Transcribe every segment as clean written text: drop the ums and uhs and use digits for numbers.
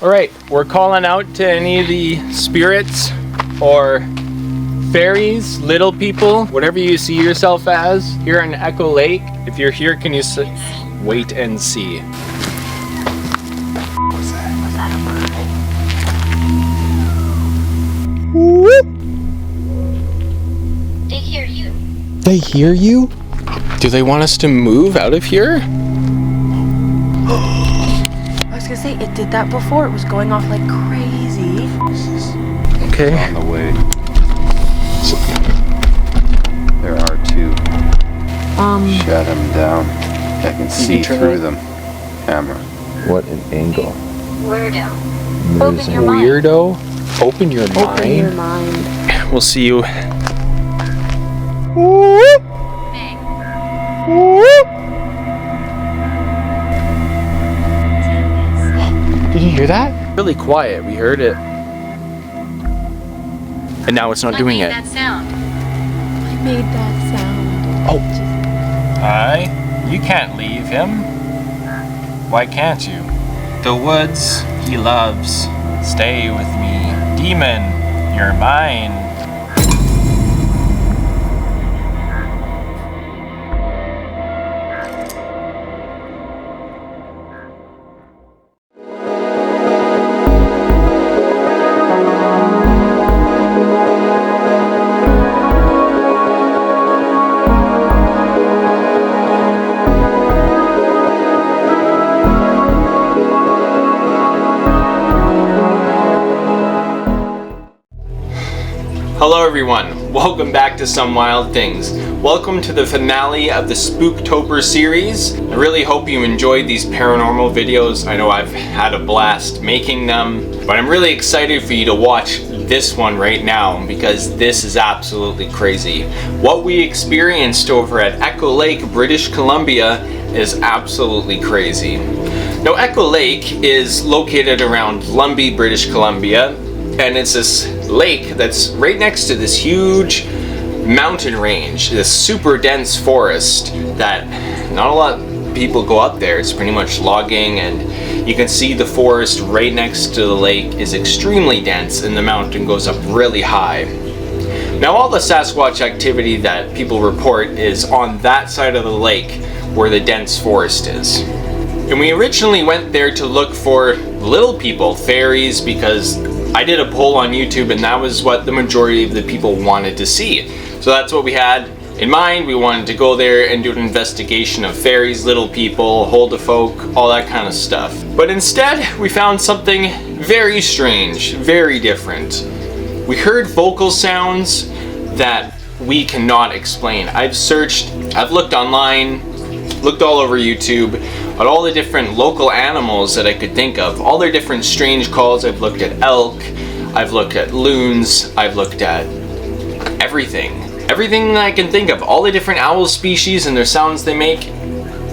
All right, we're calling out to any of the spirits or fairies, little people, whatever you see yourself as here in Echo Lake. If you're here, can you wait and see? Was that a bird? Whoop. They hear you. They hear you? Do they want us to move out of here? I was gonna say, it did that before. It was going off like crazy. Okay. On the way. There are two. Shut them down. I can see through them. Camera. What an angle. Weirdo. Open your mind. Weirdo. Open your mind. Open your mind. We'll see you. Hey. Did you hear that? Really quiet. We heard it. And now it's not doing it. That sound. I made that sound. Oh. You can't leave him. Why can't you? The woods he loves. Stay with me. Demon, you're mine. Hello everyone, welcome back to Some Wild Things. Welcome to the finale of the Spooktober series. I really hope you enjoyed these paranormal videos. I know I've had a blast making them, but I'm really excited for you to watch this one right now because this is absolutely crazy. What we experienced over at Echo Lake, British Columbia is absolutely crazy. Now Echo Lake is located around Lumby, British Columbia, and it's this lake that's right next to this huge mountain range, this super dense forest that not a lot of people go up there. It's pretty much logging, and you can see the forest right next to the lake is extremely dense and the mountain goes up really high. Now all the Sasquatch activity that people report is on that side of the lake where the dense forest is. And we originally went there to look for little people, fairies, because I did a poll on YouTube and that was what the majority of the people wanted to see. So that's what we had in mind. We wanted to go there and do an investigation of fairies, little people, Huldufolk, all that kind of stuff. But instead, we found something very strange, very different. We heard vocal sounds that we cannot explain. I've searched, I've looked online, looked all over YouTube at all the different local animals that I could think of, all their different strange calls. I've looked at elk, I've looked at loons, I've looked at everything that I can think of, all the different owl species and their sounds they make.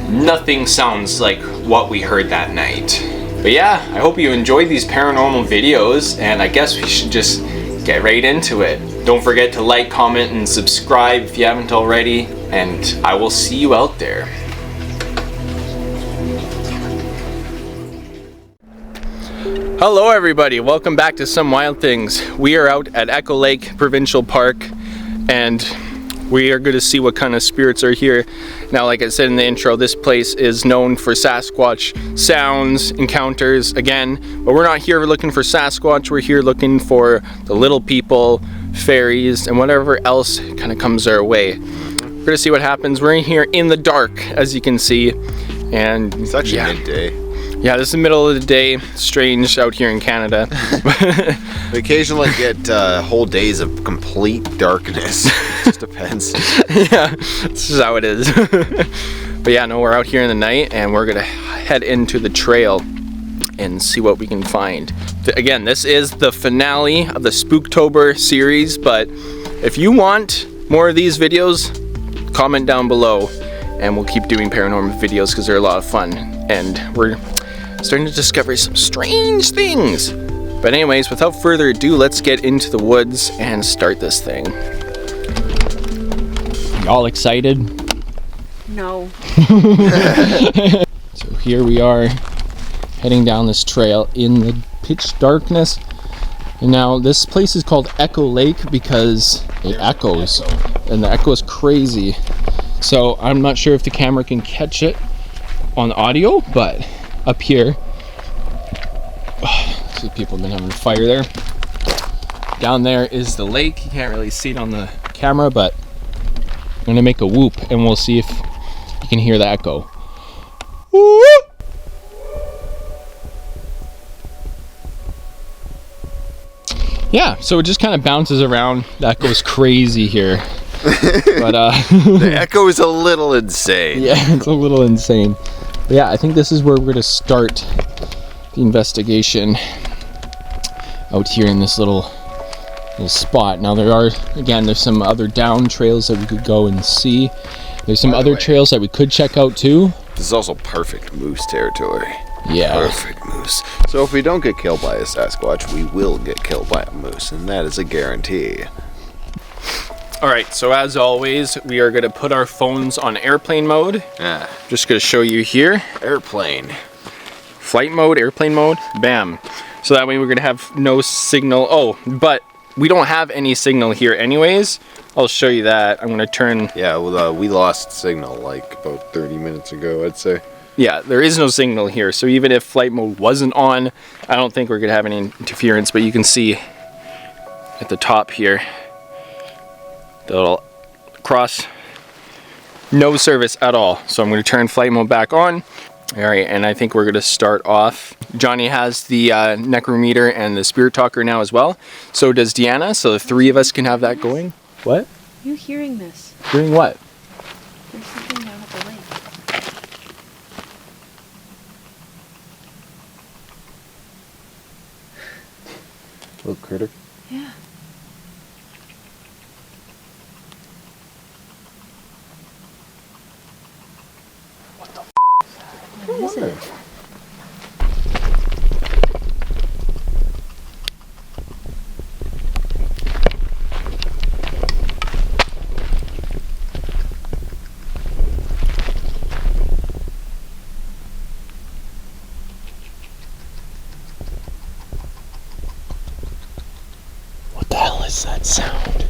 Nothing sounds like what we heard that night. But yeah, I hope you enjoyed these paranormal videos, and I guess we should just get right into it. Don't forget to like, comment, and subscribe if you haven't already, and I will see you out there. Hello everybody, welcome back to Some Wild Things. We are out at Echo Lake Provincial Park and we are going to see what kind of spirits are here. Now, like I said in the intro, this place is known for Sasquatch sounds, encounters, again, but we're not here looking for Sasquatch, we're here looking for the little people, fairies, and whatever else kind of comes our way. We're going to see what happens. We're in here in the dark, as you can see, and it's actually midday. Yeah, this is the middle of the day. Strange out here in Canada. We occasionally get whole days of complete darkness. It just depends. Yeah, this is how it is. But yeah, no, we're out here in the night and we're gonna head into the trail and see what we can find. Again, this is the finale of the Spooktober series, but if you want more of these videos, comment down below and we'll keep doing paranormal videos because they're a lot of fun. And we're starting to discover some strange things. But anyways, without further ado, let's get into the woods and start this thing. Y'all excited? No. So here we are heading down this trail in the pitch darkness. And now this place is called Echo Lake because it echoes, and the echo is crazy. So I'm not sure if the camera can catch it on audio, but up here, see, people have been having a fire there. Down there is the lake. You can't really see it on the camera, but I'm gonna make a whoop and we'll see if you can hear the echo. Woo! Yeah, so it just kind of bounces around. That goes crazy here. But the echo is a little insane. Yeah, it's a little insane. But yeah, I think this is where we're gonna start the investigation out here in this little spot. Now there's some other down trails that we could go and see. There's some other trails that we could check out too. This is also perfect moose territory. Yeah. Perfect moose. So if we don't get killed by a Sasquatch, we will get killed by a moose, and that is a guarantee. Alright, so as always, we are gonna put our phones on airplane mode. Yeah. Just gonna show you here. Airplane. Flight mode, airplane mode, bam. So that way we're gonna have no signal. Oh, but we don't have any signal here anyways. I'll show you that. I'm gonna turn. Yeah, well, we lost signal like about 30 minutes ago, I'd say. Yeah, there is no signal here. So even if flight mode wasn't on, I don't think we're gonna have any interference, but you can see at the top here, the little cross, no service at all. So I'm gonna turn flight mode back on. All right, and I think we're gonna start off. Johnnie has the necrometer and the spirit talker now as well. So does Deanna, so the three of us can have that going. What? You hearing this? Doing what? There's something down at the lake. Little critter. Yeah. What is it? What the hell is that sound?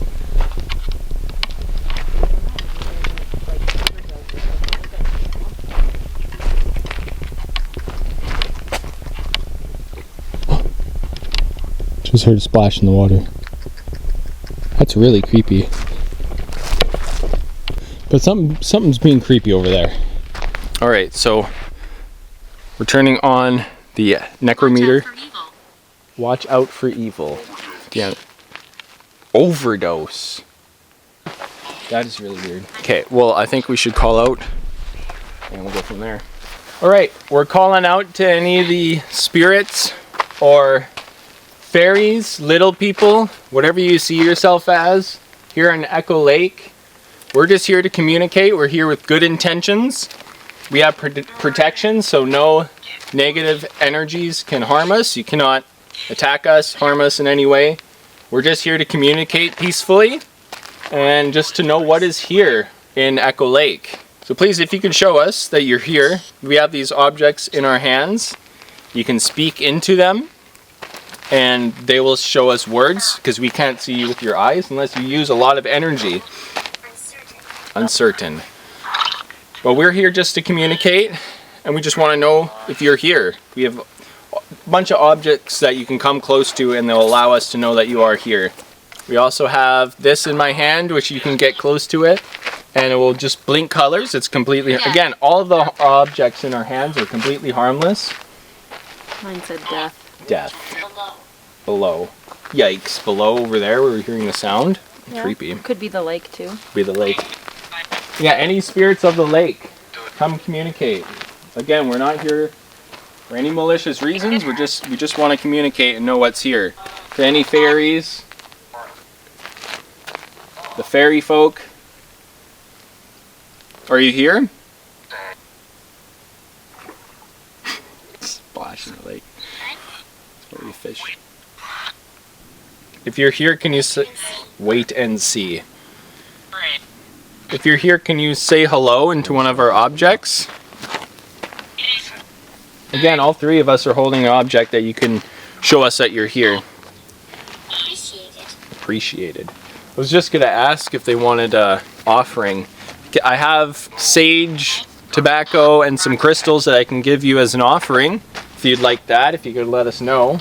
Just heard a splash in the water. That's really creepy. But something's being creepy over there. All right, so we're turning on the necrometer. Watch out for evil. Yeah. Overdose. That is really weird. Okay, well, I think we should call out and we'll go from there. All right, we're calling out to any of the spirits or fairies, little people, whatever you see yourself as here in Echo Lake. We're just here to communicate. We're here with good intentions. We have protection, so no negative energies can harm us. You cannot attack us, harm us in any way. We're just here to communicate peacefully and just to know what is here in Echo Lake. So please, if you can show us that you're here. We have these objects in our hands. You can speak into them and they will show us words because we can't see you with your eyes unless you use a lot of energy. Uncertain. But we're here just to communicate and we just want to know if you're here. We have a bunch of objects that you can come close to and they'll allow us to know that you are here. We also have this in my hand, which you can get close to it and it will just blink colors. It's completely, again, all of the objects in our hands are completely harmless. Mine said death. Death. Below. Yikes. Below over there where we're hearing the sound. Yeah. Creepy. Could be the lake too. Be the lake. Yeah, any spirits of the lake, come communicate. Again, we're not here for any malicious reasons. We just want to communicate and know what's here. To any fairies, the fairy folk, are you here? Splash in the lake. It's probably a fish. If you're here, can you wait and see? If you're here, can you say hello into one of our objects? Again, all three of us are holding an object that you can show us that you're here. Appreciated. I was just gonna ask if they wanted a offering. I have sage, tobacco, and some crystals that I can give you as an offering. If you'd like that, if you could let us know.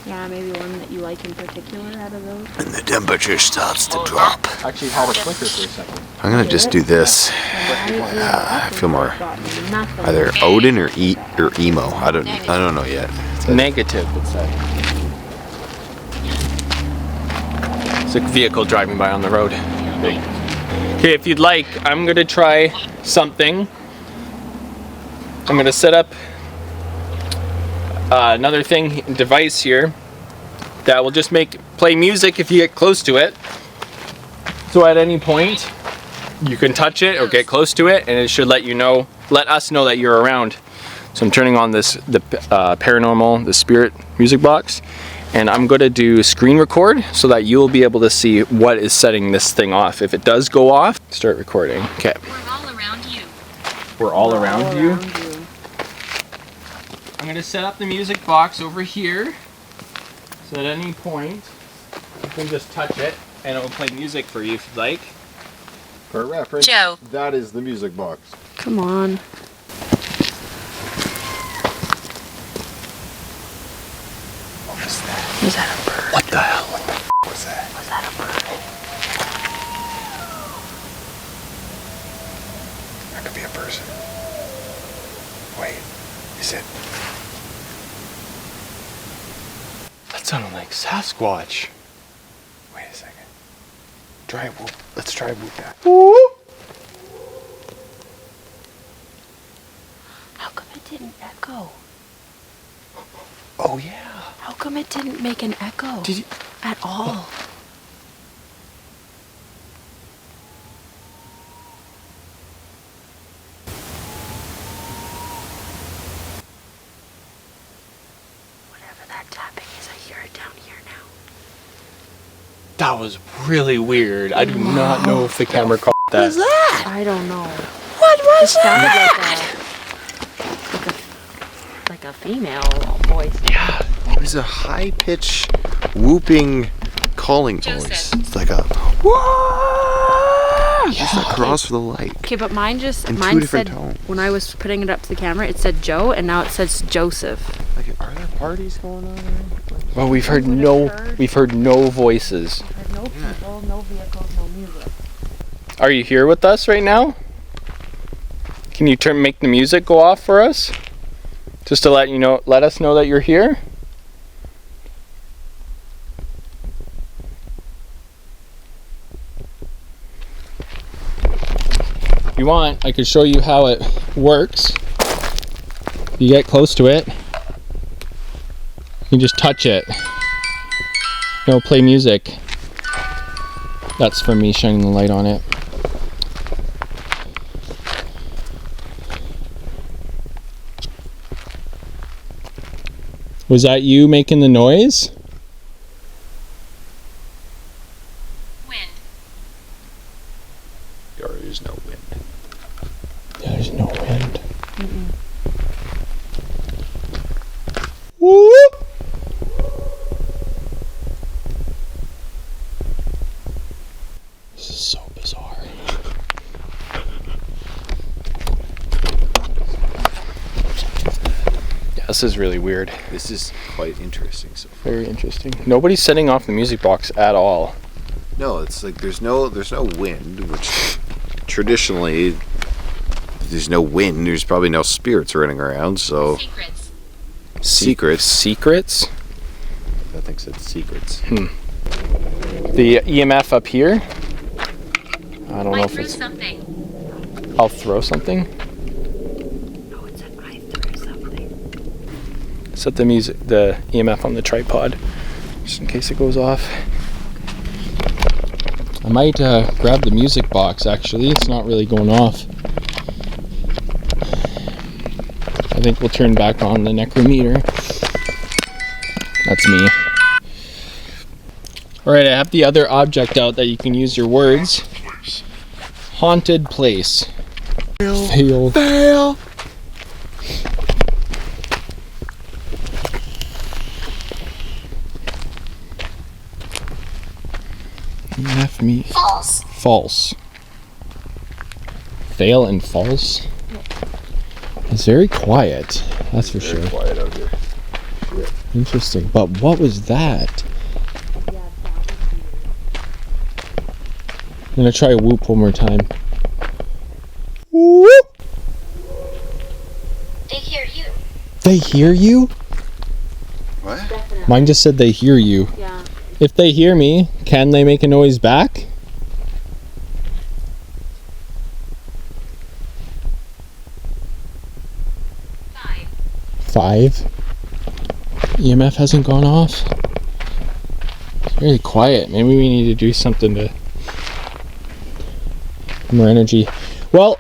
Yeah, maybe one that you like in particular out of those. And the temperature starts to drop. Actually, it had a flicker for a second. I'm gonna just do this. I feel more either Odin or emo. I don't know yet. Negative, it said. It's a vehicle driving by on the road. Okay, if you'd like, I'm gonna try something. I'm gonna set up another device here that will just play music if you get close to it. So at any point, you can touch it or get close to it, and it should let us know that you're around. So I'm turning on the Paranormal, the spirit music box, and I'm going to do screen record so that you'll be able to see what is setting this thing off. If it does go off, start recording. Okay. We're all around you. We're all around you. I'm going to set up the music box over here, so at any point you can just touch it and it will play music for you if you'd like. For reference, Joe. that is the music box. Come on. What was that? Was that a bird? What the hell? What the was that? Was that a bird? That could be a person. Wait, is it? That sounded like Sasquatch. Wait a second. Let's try whoop that. How come it didn't echo? Oh yeah. How come it didn't make an echo Did you? at all? Whatever that tapping is, I hear it down here now. That was really weird. I do not know if the camera caught that. What was that? I don't know. What was that? Like a female voice. Yeah. It was a high-pitched, whooping, calling voice. It's like a whoa, just across the lake. Okay, but mine In two said different tones. when I was putting it up to the camera, it said Joe, and now it says Joseph. Like, are there parties going on? Well, we've heard no voices. There's no people, no vehicles, no music. Are you here with us right now? Can you make the music go off for us? Just to let us know that you're here? If you want, I could show you how it works. You get close to it, you just touch it. It'll play music. That's from me shining the light on it. Was that you making the noise? Wind. There's no wind. There's no wind. This is so bizarre. Yeah, this is really weird. This is quite interesting. So far. Very interesting. Nobody's setting off the music box at all. No, it's like there's no wind, which traditionally if there's no wind. There's probably no spirits running around. So Secrets. secrets. Secrets? I think it's secrets. The EMF up here. I don't know Might if throw it's. something. I'll throw something. No, it said I threw something. Set the EMF on the tripod, just in case it goes off. I might grab the music box. Actually, it's not really going off. I think we'll turn back on the necrometer. That's me. All right, I have the other object out that you can use your words. Haunted place. Fail. EMF me. False. False. Fail and false? It's very quiet, that's for sure. Quiet out here. Interesting. But what was that? I'm gonna try whoop one more time. Whoop! They hear you. They hear you? What? Mine just said they hear you. Yeah. If they hear me, can they make a noise back? Five. 5. EMF hasn't gone off. It's very quiet. Maybe we need to do something to more energy. Well,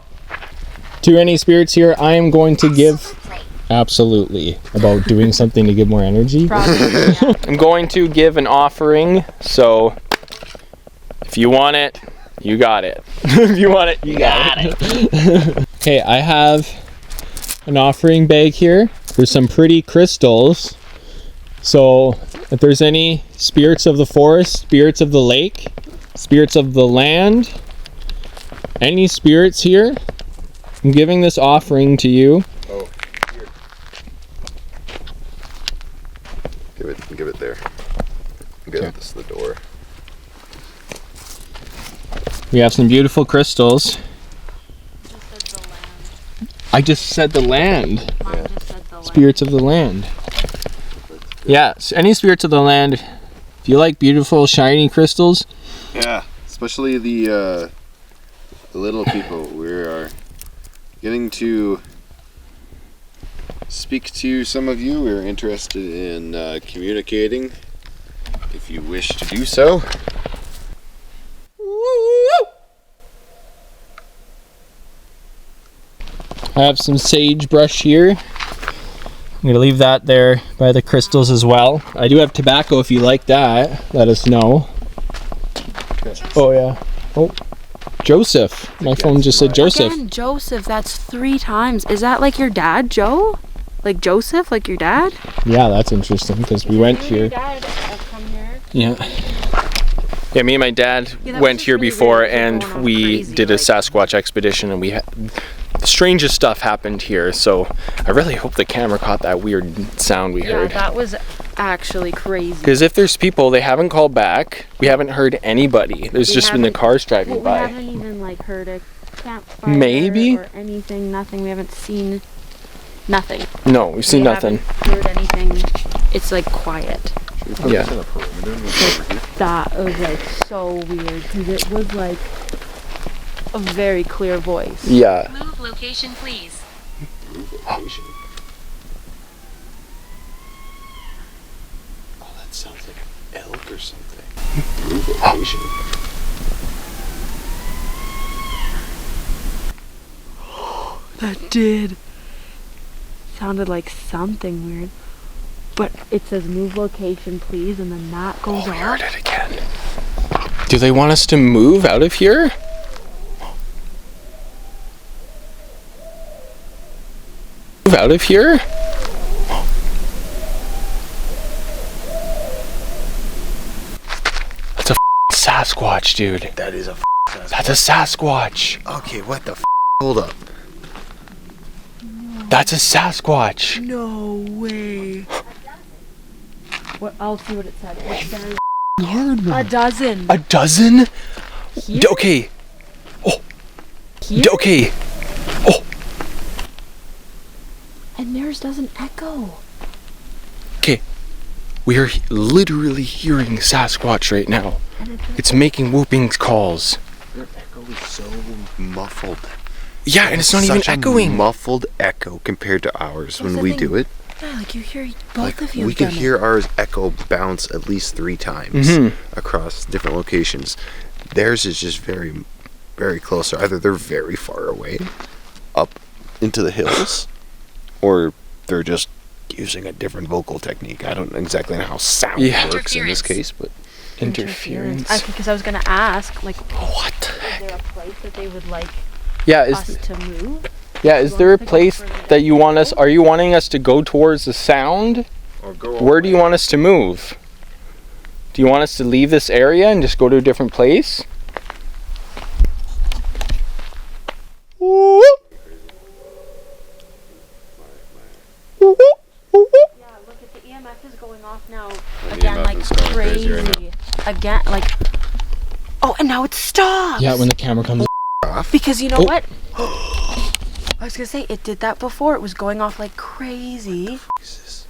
to any spirits here, I am going to give absolutely about doing something to give more energy. Probably, yeah. I'm going to give an offering, so if you want it, you got it. If you want it, you got it. Okay, I have an offering bag here for some pretty crystals. So if there's any spirits of the forest, spirits of the lake, spirits of the land, any spirits here, I'm giving this offering to you. Oh, here. Give it there. Get this to the door. We have some beautiful crystals. I just said the land. Mine just said the land. Spirits of the land. Yeah, so any spirits of the land, if you like beautiful shiny crystals, Yeah, especially the little people. We are getting to speak to some of you. We're interested in communicating. If you wish to do so. I have some sagebrush here. I'm gonna leave that there by the crystals as well. I do have tobacco if you like that. Let us know. Oh yeah. Oh, Joseph. My phone just said Joseph. Again, Joseph, that's 3 times. Is that like your dad, Joe? Like Joseph, like your dad? Yeah, that's interesting because we went here. Dad come here. Yeah. Yeah, me and my dad Yeah, that went was here really before weird. People and going all we crazy, did a like- Sasquatch expedition and we had the strangest stuff happened here. So I really hope the camera caught that weird sound we Yeah, heard. that was actually crazy. Because if there's people, they haven't called back. We haven't heard anybody. There's We just been the haven't- cars driving Well, we by. haven't even like heard a campfire Maybe? or anything. Nothing. We haven't seen nothing. No, we've seen We nothing. haven't heard anything. It's like quiet. Yeah. That was like so weird because it was like a very clear voice. Yeah. Move location, please. Oh, that sounds like an elk or something. That did. Sounded like something weird. But it says move location please and then that goes We off. heard it again. Do they want us to move out of here? Move out of here? That's a Sasquatch, dude. That is a That's a Sasquatch. Okay, what the Hold up. That's a Sasquatch. No way. What? I'll see what it said. It says Hard a dozen. A dozen? Here? Okay. Here? Okay. Oh. And theirs doesn't echo. Okay. We are literally hearing Sasquatch right now. And It's making whooping calls. Their echo is so muffled. Yeah, and it's not even Such a echoing. muffled echo compared to ours That's when the we thing. do it. Yeah, like you hear both Like of you. we have could done hear it. ours echo bounce at least 3 times Mhm. across different locations. Theirs is just very, very close. Either they're very far away, up into the hills, or they're just using a different vocal technique. I don't exactly know how sound Yeah. works in this Interference. case, but Interference. Because I was gonna ask, like, What the is heck? there a place that they would like Yeah, us is to move? there a place that you want us? Are you wanting us to go towards the sound? or go Where do you want us to move? Do you want us to leave this area and just go to a different place? Yeah, look at the EMF is going off now. Again, EMF like is going crazy right crazy. Again, like. Oh, and now it stops. Yeah, when the camera comes. Because you know Oh. what? I was gonna say it did that before. It was going off like crazy. Jesus.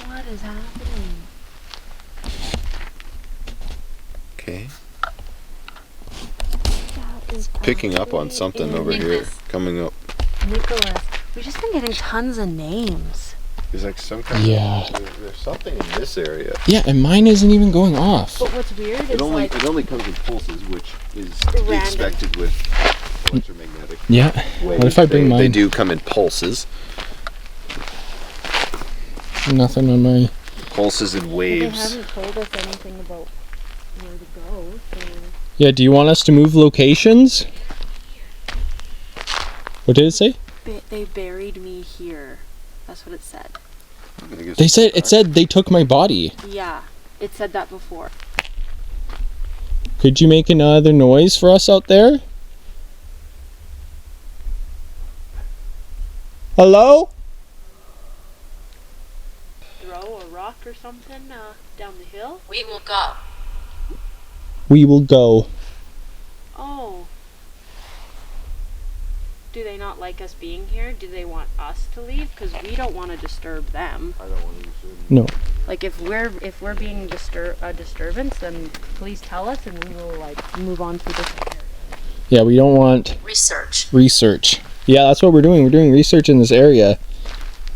What is happening? Okay. That is Picking up on something over here. Coming up. Nicholas, we've just been getting tons of names. There's like some kind Yeah. of. There's something in this area. Yeah, and mine isn't even going off. But what's weird is like It only comes in pulses, which is to be Random. expected with electromagnetic Yeah. waves. What if I bring They mine? do come in pulses. Nothing on my. Pulses and they waves. haven't told us anything about where to go. So. Yeah, do you want us to move locations? What did it say? They buried me here. That's what it said. It said they took my body. Yeah, it said that before. Could you make another noise for us out there? Hello? Throw a rock or something down the hill. We will go. We will go. Oh. Do they not like us being here? Do they want us to leave? Because we don't want to disturb them. I don't want to disturb. No. Like if we're being a disturbance, then please tell us and we will like move on to a different area. Yeah, we don't want Research. research. Yeah, that's what we're doing. We're doing research in this area.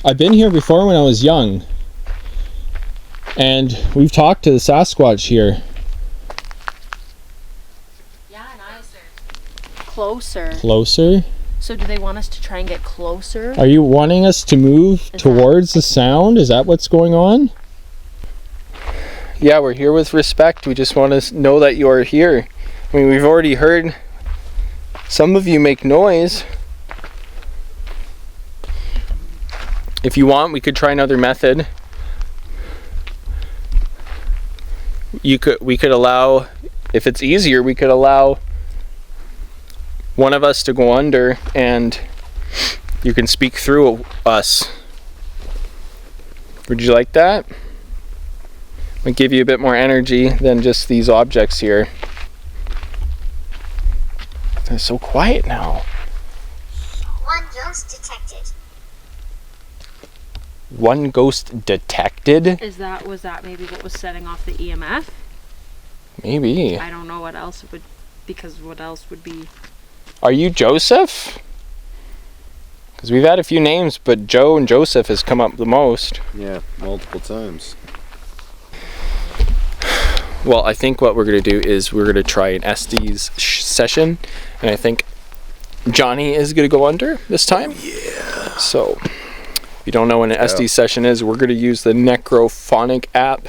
I've been here before when I was young. And we've talked to the Sasquatch here. Yeah, and closer. Closer? So do they want us to try and get closer? Are you wanting us to move towards the sound? Is that what's going on? Yeah, we're here with respect. We just want to know that you are here. I mean, we've already heard some of you make noise. If you want, we could try another method. We could allow, if it's easier, we could allow one of us to go under and you can speak through us. Would you like that? Might give you a bit more energy than just these objects here. They're so quiet now. One ghost detected. One ghost detected? Was that maybe what was setting off the EMF? Maybe. I don't know what else would, because what else would be? Are you Joseph? Because we've had a few names, but Joe and Joseph has come up the most. Yeah, multiple times. Well, I think what we're going to do is we're going to try an Estes session, and I think Johnnie is going to go under this time. Yeah. So, if you don't know what an Estes session is, we're going to use the Necrophonic app,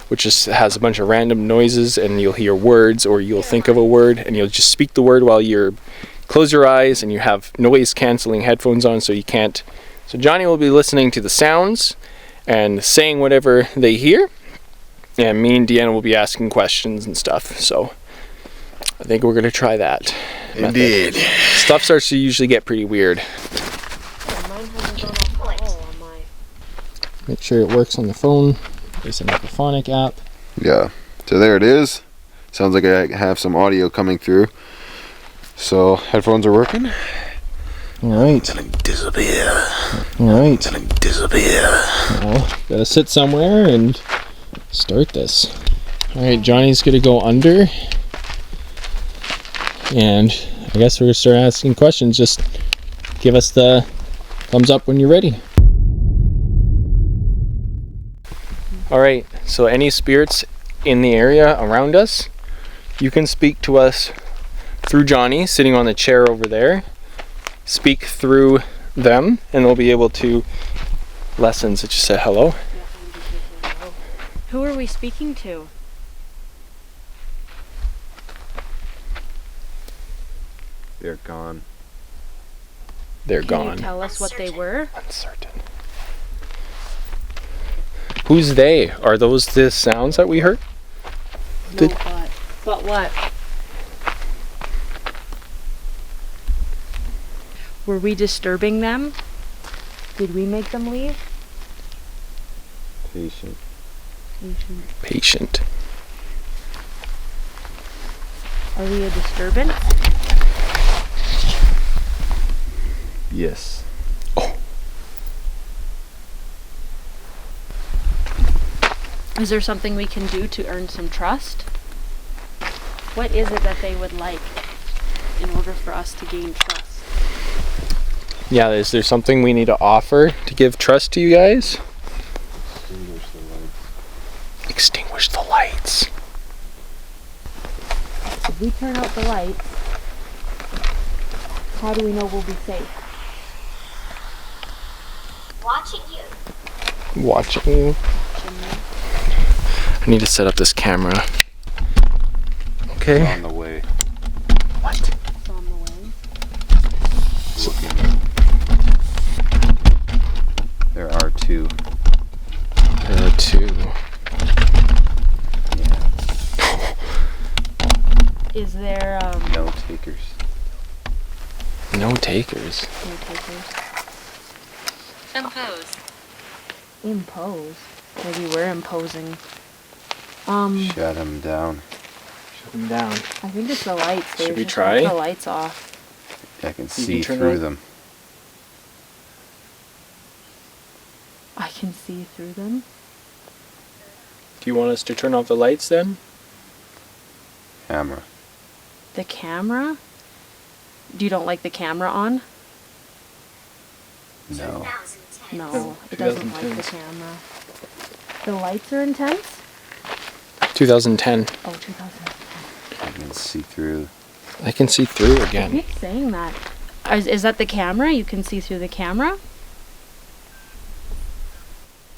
which just has a bunch of random noises, and you'll hear words, or you'll think of a word, and you'll just speak the word while you're close your eyes, and you have noise canceling headphones on, so you can't. So Johnnie will be listening to the sounds and saying whatever they hear. And me and Deanna will be asking questions and stuff. So I think we're going to try that. Indeed. Stuff starts to usually get pretty weird. Mine hasn't gone off at all on my. Make sure it works on the phone. There's a Necrophonic app. Yeah. So there it is. Sounds like I have some audio coming through. So headphones are working. Alright. Disappear. Alright. Disappear. Well, gotta sit somewhere and start this. Alright, Johnny's gonna go under. And I guess we're gonna start asking questions. Just give us the thumbs up when you're ready. Alright, so any spirits in the area around us, you can speak to us through Johnnie sitting on the chair over there. Speak through them and they'll be able to lessons that just say hello. Who are we speaking to? They're gone. They're Can gone. you tell us what they were? Uncertain. Who's they? Are those the sounds that we heard? No, but what? Were we disturbing them? Did we make them leave? Patient. Patient. Are we a disturbance? Yes. Is there something we can do to earn some trust? What is it that they would like in order for us to gain trust? Yeah, is there something we need to offer to give trust to you guys? Extinguish the lights. If we turn out the lights, how do we know we'll be safe? Watching you. Watching you. I need to set up this camera. Okay. On the way. What? It's on the way. Looking. There are two. There are two. Yeah. Is there No takers. No takers. no takers? Impose. Impose. Maybe we're imposing. Shut them down. Shut them down. I think it's the lights. They Should we just try? want the lights off. I can see turn through right- them. I can see through them. Do you want us to turn off the lights then? Camera. The camera? You don't like the camera on? No. 2010. No, No, it doesn't like the 2010s. camera. The lights are intense? 2010. Oh, 2000. I can see through. I can see through I again. keep saying that. Is that the camera? You can see through the camera?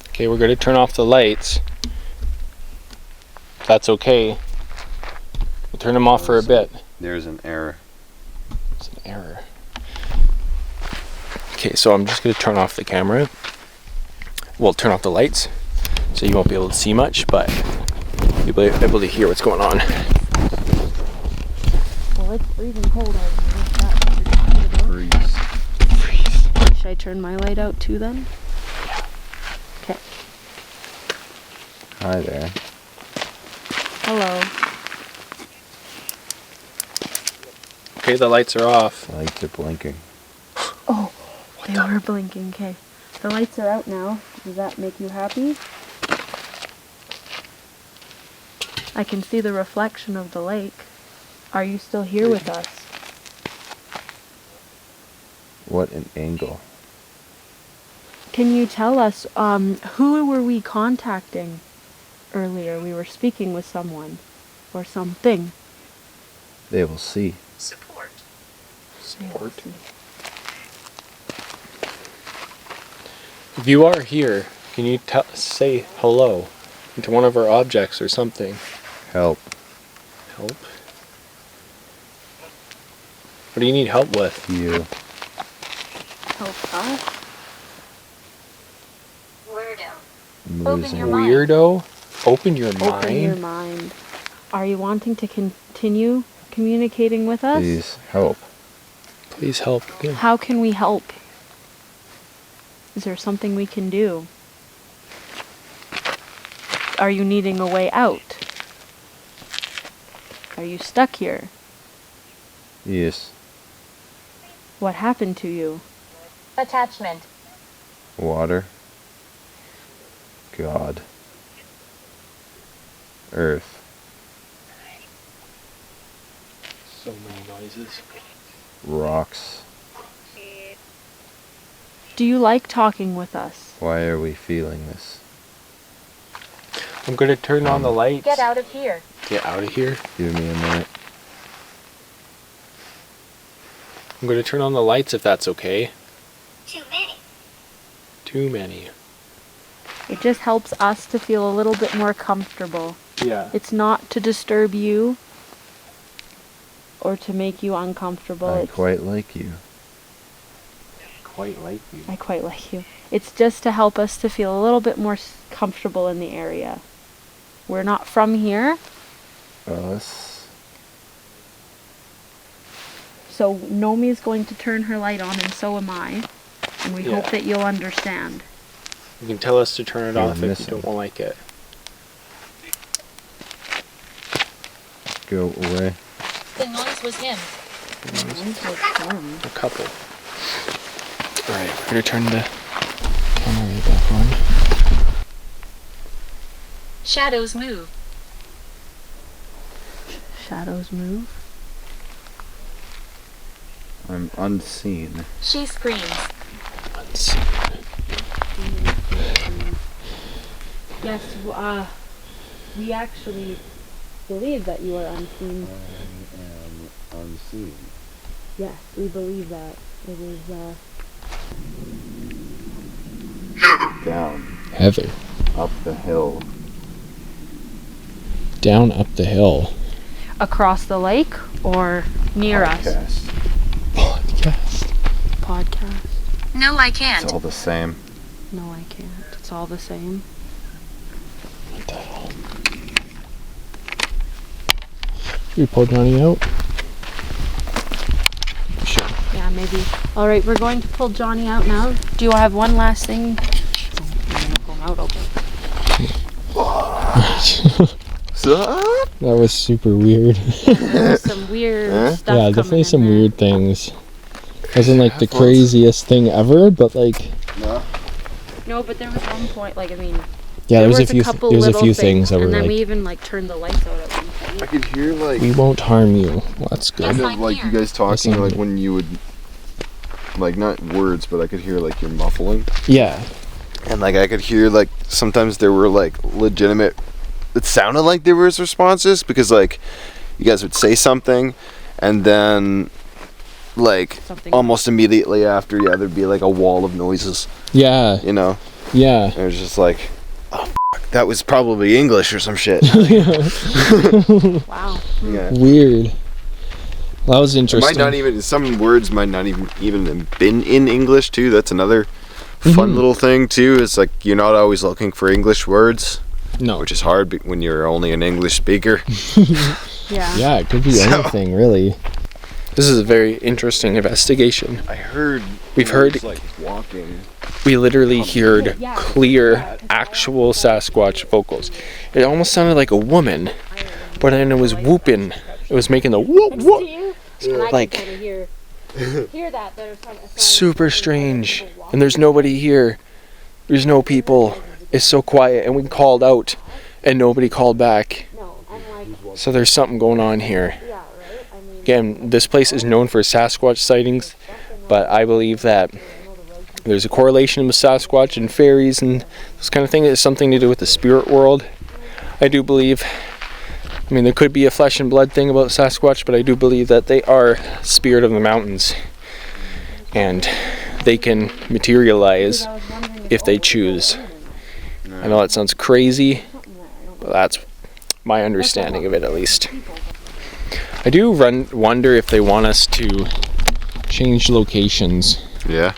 Okay, we're going to turn off the lights. If that's okay. We'll turn them off for a bit. There's an error. It's an error. Okay, so I'm just going to turn off the camera. Well, turn off the lights. So you won't be able to see much, but you'll be able to hear what's going on. Well, it's freezing cold out here. Is that what you're talking about? Freeze. Should I turn my light out too then? Okay. Hi there. Hello. Okay, the lights are off. Lights are blinking. Oh, they were blinking. Okay. The lights are out now. Does that make you happy? I can see the reflection of the lake. Are you still here with us? What an angle. Can you tell us, who were we contacting earlier? We were speaking with someone or something. They will see. Support. Support. If you are here, can you say hello to one of our objects or something? Help. Help? What do you need help with? You. Help us? Weirdo. I'm Open losing your it. mind. Weirdo? Open your Open your mind? mind. Are you wanting to continue communicating with us? Please help. Please help. Good. How can we help? Is there something we can do? Are you needing a way out? Are you stuck here? Yes. What happened to you? Attachment. Water. God. Earth. So many noises. Rocks. Do you like talking with us? Why are we feeling this? I'm gonna turn on the lights. Get out of here. Get out of here. Give me a minute. I'm gonna turn on the lights if that's okay. Too many. Too many. It just helps us to feel a little bit more comfortable. Yeah. It's not to disturb you or to make you uncomfortable. I It's quite like you. quite like you. I quite like you. It's just to help us to feel a little bit more comfortable in the area. We're not from here, so Nomi's going to turn her light on, and so am I. And we hope that you'll understand. You can tell us to turn it You're off if you missing. don't like it. Go away. The noise was him. A couple. Alright, we're gonna turn the camera back on. Shadows move. Shadows move. I'm unseen. She screams. Unseen. Yes, we actually believe that you are unseen. I am unseen. Yes, we believe that. It is, Down. Heather. Up the hill. Down up the hill. across the lake or near us. Podcast. Podcast. No, I can't. It's all the same. No, I can't. It's all the same. What the hell? You pull Johnnie out? Sure. Yeah, maybe. All right, we're going to pull Johnnie out now. Do you have one last thing? Pull him out, okay. That was super weird. There's some weird stuff Yeah, coming definitely in some there. weird things. Wasn't like the craziest thing ever, but like No, but there was one point, like, I mean, yeah, there was a few couple there's a little few things that were and then like we even like turned the lights out at one point. I could hear like we won't harm you. Well, that's good. kind Yes, of like I'm you here. guys talking, I'm like here. when you would like not words, but I could hear like your muffling, Yeah. And like I could hear like sometimes there were like legitimate, it sounded like there was responses because like you guys would say something and then like Something. almost immediately after, yeah, there'd be like a wall of noises, Yeah. you know. Yeah. And it was just like, oh fuck, that was probably English or some shit. Wow. Yeah. Weird. Well, that was It interesting. might not even, some words might not even have been in English too. That's another fun Mhm. little thing too. It's like you're not always looking for English words, No. which is hard when you're only an English speaker. Yeah. Yeah, it could be So- anything really. This is a very interesting investigation. I heard We've heard- words like walking. We literally heard Yeah. clear, actual Sasquatch vocals. It almost sounded like a woman, but then it was whooping. It was making the whoop whoop. And I Like- can kind of hear that. There's Super strange. And there's nobody here. There's no people. It's so quiet, and we called out, and nobody called back. No, I'm like, So there's something going on here. yeah, right? I mean, Again, this place is known for Sasquatch sightings, but I believe that there's a correlation with Sasquatch and fairies and this kind of thing. It has something to do with the spirit world. I do believe, I mean, there could be a flesh and blood thing about Sasquatch, but I do believe that they are spirit of the mountains, and they can materialize if they choose. I know that sounds crazy, but that's my understanding of it, at least. I do wonder if they want us to change locations, Yeah.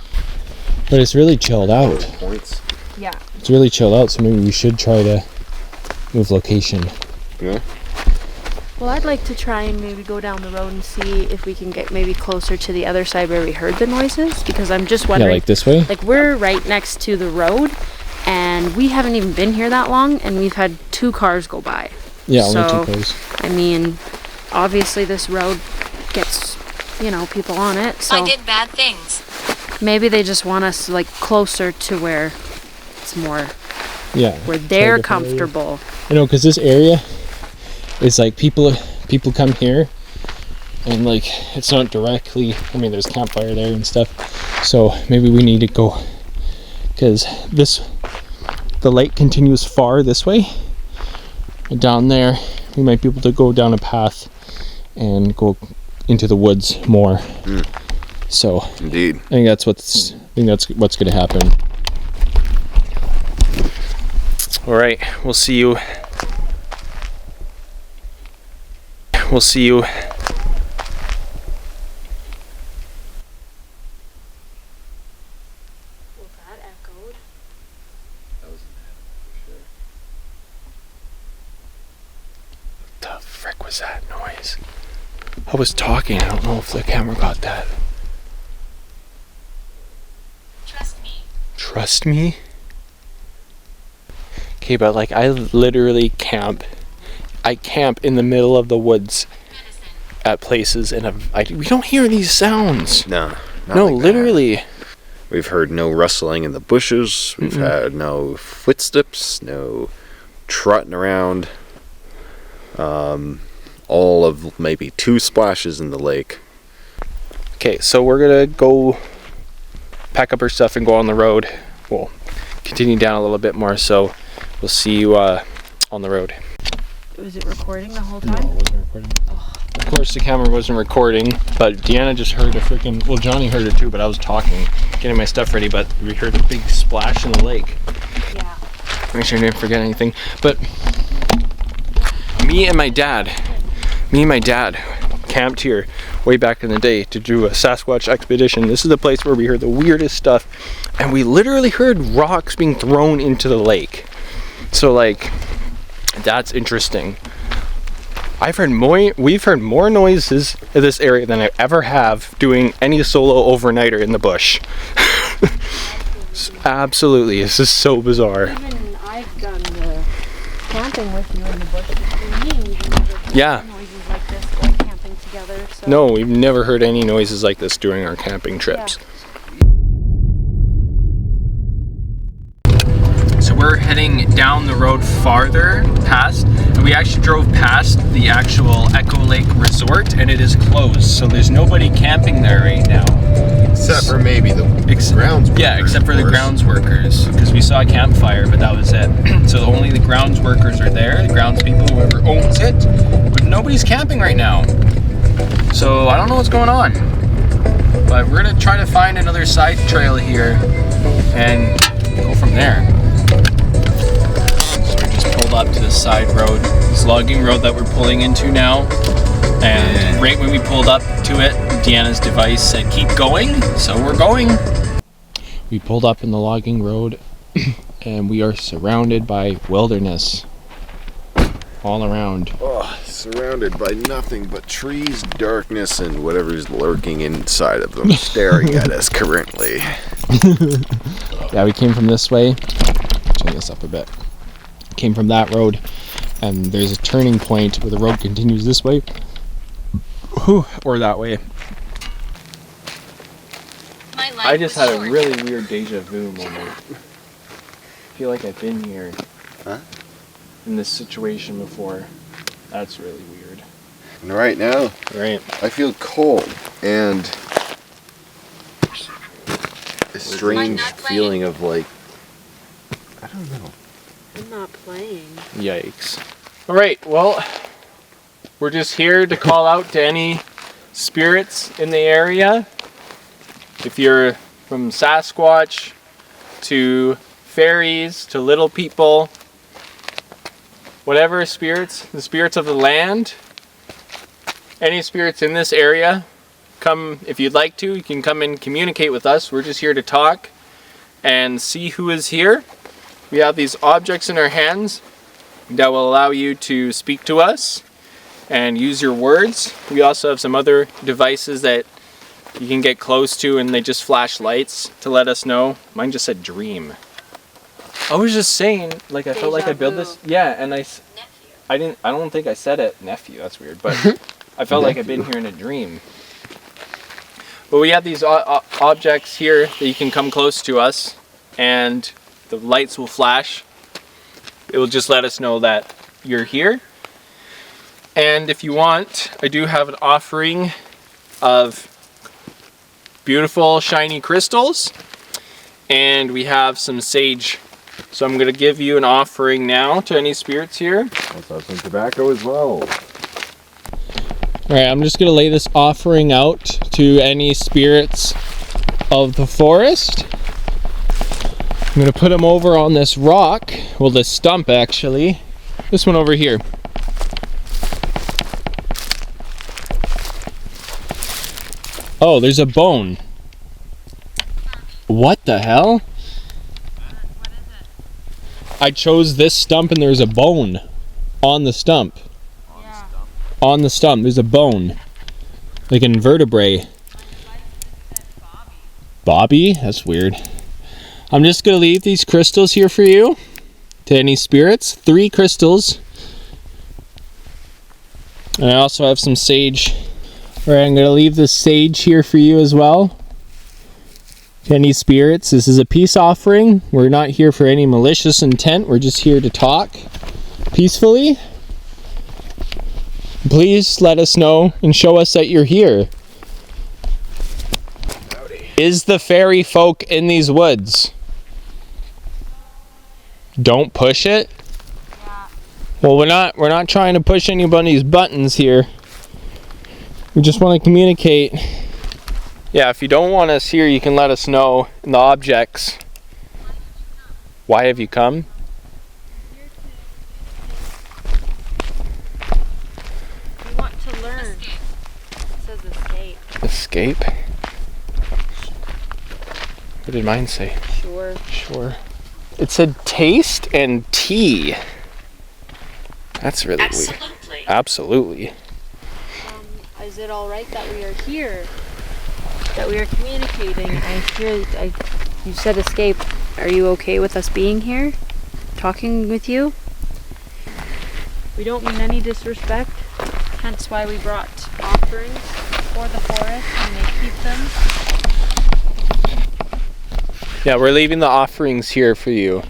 but it's really chilled out. Points. yeah. It's really chilled out, so maybe we should try to move location. Yeah. Well, I'd like to try and maybe go down the road and see if we can get maybe closer to the other side where we heard the noises, because I'm just Yeah, wondering, like this way? like we're right next to the road, and we haven't even been here that long, and we've had 2 cars go by. Yeah, so, only 2 cars. I mean, obviously this road gets, people on it, so I did bad things. maybe they just want us like closer to where it's more, Yeah. where try a they're different area. comfortable. I know, because this area is like people come here, and like it's not directly, I mean, there's campfire there and stuff, so maybe we need to go, because the lake continues far this way, and down there we might be able to go down a path and go into the woods more. So Indeed. I think that's what's going to happen. All right, we'll see you. We'll see you. frick was that noise? I was talking. I don't know if the camera got that. Trust me. Trust me? Okay, but like I literally camp. I camp in the middle of the woods Medicine. at places, and we don't hear these sounds. No. Not No, like that. literally. We've heard no rustling in the bushes. We've had no footsteps, no trotting around. All of maybe 2 splashes in the lake. Okay, so we're gonna go pack up our stuff and go on the road. We'll continue down a little bit more, so we'll see you on the road. Was it recording the whole No, time? it wasn't recording. Of course, the camera wasn't recording, but Deanna just heard a freaking. Well, Johnnie heard it too, but I was talking, getting my stuff ready. But we heard a big splash in the lake. Yeah. Make sure I didn't forget anything. But me and my dad camped here way back in the day to do a Sasquatch expedition. This is the place where we heard the weirdest stuff, and we literally heard rocks being thrown into the lake. So like, that's interesting. We've heard more noises in this area than I ever have doing any solo overnighter in the bush. Absolutely, this is so bizarre. Even I've done the camping with you in the bush with me. We've never heard Yeah. noises like this going camping together. So. No, we've never heard any noises like this during our camping trips. So we're heading down the road farther past, and we actually drove past the actual Echo Lake Resort, and it is closed. So there's nobody camping there right now. Except for maybe the grounds workers. Yeah, except for of the course. grounds workers, because we saw a campfire, but that was it. So only the grounds workers are there, the grounds people, whoever owns it, but nobody's camping right now. So I don't know what's going on, but we're gonna try to find another side trail here and go from there. So we just pulled up to the side road, this logging road that we're pulling into now. And right when we pulled up to it, Deanna's device said keep going, so we're going. We pulled up in the logging road and we are surrounded by wilderness all around. Oh, surrounded by nothing but trees, darkness, and whatever's lurking inside of them, staring at us currently. Yeah, we came from this way. Turn this up a bit. Came from that road, and there's a turning point where the road continues this way. Or that way. My life I just was had a short. really weird deja vu moment. I feel like I've been here. Huh? In this situation before. That's really weird. And right now, Right. I feel cold and a strange not playing. feeling of like, I don't know. I'm not playing. Yikes. Alright, well, we're just here to call out to any spirits in the area. If you're from Sasquatch to fairies to little people, whatever spirits, the spirits of the land, any spirits in this area, come if you'd like to. You can come and communicate with us. We're just here to talk and see who is here. We have these objects in our hands that will allow you to speak to us and use your words. We also have some other devices that you can get close to, and they just flash lights to let us know. Mine just said dream. I was just saying, like, I felt like I built this. Yeah, and I don't think I said it, nephew, that's weird, but I felt like I've been here in a dream. But we have these objects here that you can come close to us, and the lights will flash. It will just let us know that you're here. And if you want, I do have an offering of beautiful shiny crystals, and we have some sage. So I'm going to give you an offering now to any spirits here. Let's have some tobacco as well. Alright, I'm just going to lay this offering out to any spirits of the forest. I'm going to put them over on this rock, well, this stump actually. This one over here. Oh, there's a bone. What the hell? I chose this stump and there's a bone on the stump. Yeah. on the stump. There's a bone, like an vertebrae. Bobby? That's weird. I'm just gonna leave these crystals here for you. To any spirits, 3 crystals. And I also have some sage. Alright, I'm gonna leave this sage here for you as well. To any spirits, this is a peace offering. We're not here for any malicious intent. We're just here to talk peacefully. Please let us know and show us that you're here. Howdy. Is the fairy folk in these woods? Don't push it. Yeah. Well, we're not trying to push anybody's buttons here. We just want to communicate. Yeah, if you don't want us here, you can let us know in the objects. Why have you come? We want to learn. It says escape. Escape? What did mine say? Sure. Sure. It said taste and tea. That's really weird. Absolutely. Absolutely. Is it all right that we are here? That we are communicating? You said escape. Are you okay with us being here? Talking with you? We don't mean any disrespect. Hence why we brought offerings for the forest. You may keep them. Yeah, we're leaving the offerings here for you.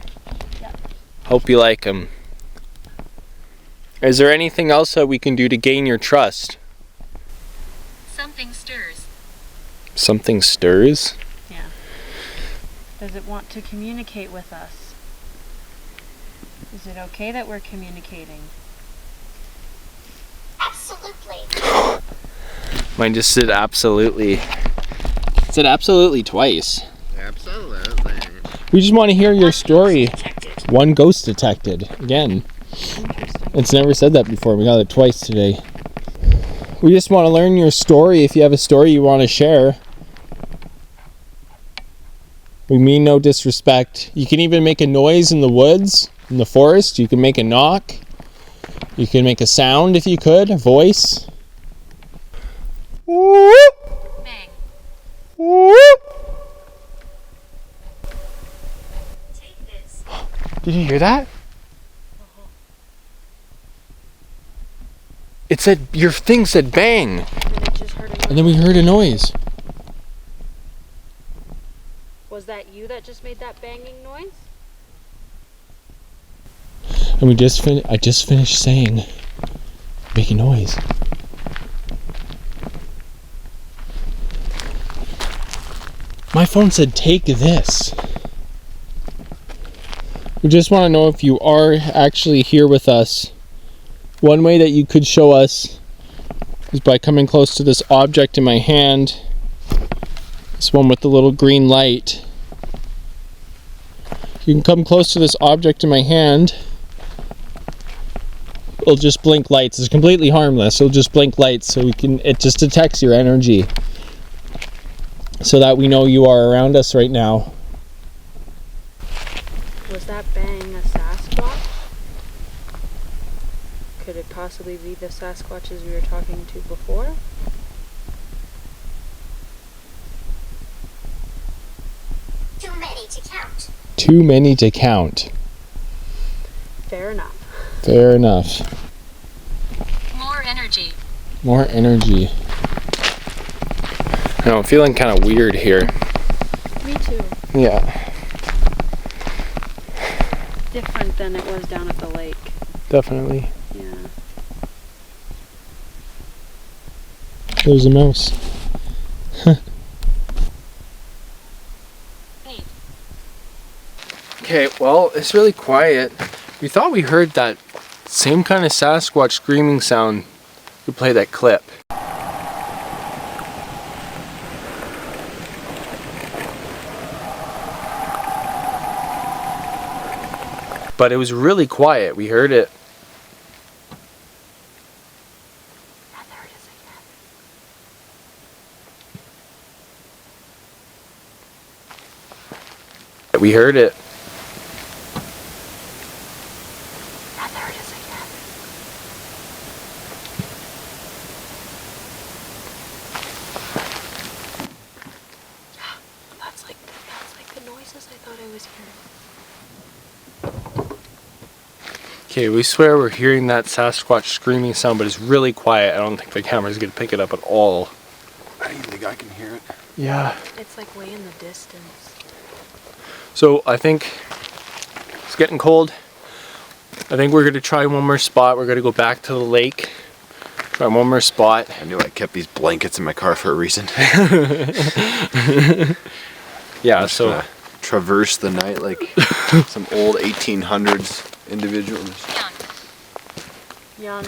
Yep. Hope you like them. Is there anything else that we can do to gain your trust? Something stirs. Something stirs? Yeah. Does it want to communicate with us? Is it okay that we're communicating? Absolutely. Mine just said absolutely. It said absolutely twice. Absolutely. We just want to hear your One story. ghost detected. One ghost detected. Again. Interesting. It's never said that before. We got it twice today. We just want to learn your story. If you have a story you want to share. We mean no disrespect. You can even make a noise in the woods, in the forest. You can make a knock. You can make a sound if you could, a voice. Bang. Take this. Did you hear that? It said, your thing said bang. And it just heard a And then we heard a noise. Was that you that just made that banging noise? And I just finished saying, make a noise. My phone said, take this. We just want to know if you are actually here with us. One way that you could show us is by coming close to this object in my hand. This one with the little green light. You can come close to this object in my hand. It'll just blink lights. It's completely harmless. It'll just blink lights so it just detects your energy. So that we know you are around us right now. Was that bang a Sasquatch? Could it possibly be the Sasquatches we were talking to before? Too many to count. Too many to count. Fair enough. Fair enough. More energy. More energy. I know, I'm feeling kind of weird here. Me too. Yeah, Different than it was down at the lake. definitely. Yeah. There's a mouse. Wait. Okay, well, it's really quiet. We thought we heard that same kind of Sasquatch screaming sound. We play that clip. But it was really quiet. We heard it. And there it is again. We heard it. And there it is again. Okay, we swear we're hearing that Sasquatch screaming sound, but it's really quiet. I don't think the camera's gonna pick it up at all. I don't think I can hear it. Yeah. It's like way in the distance. So I think it's getting cold. I think we're gonna try one more spot. We're gonna go back to the lake. Try one more spot. I knew I kept these blankets in my car for a reason. Yeah, I'm just gonna traverse the night like some old 1800s individual. Jan.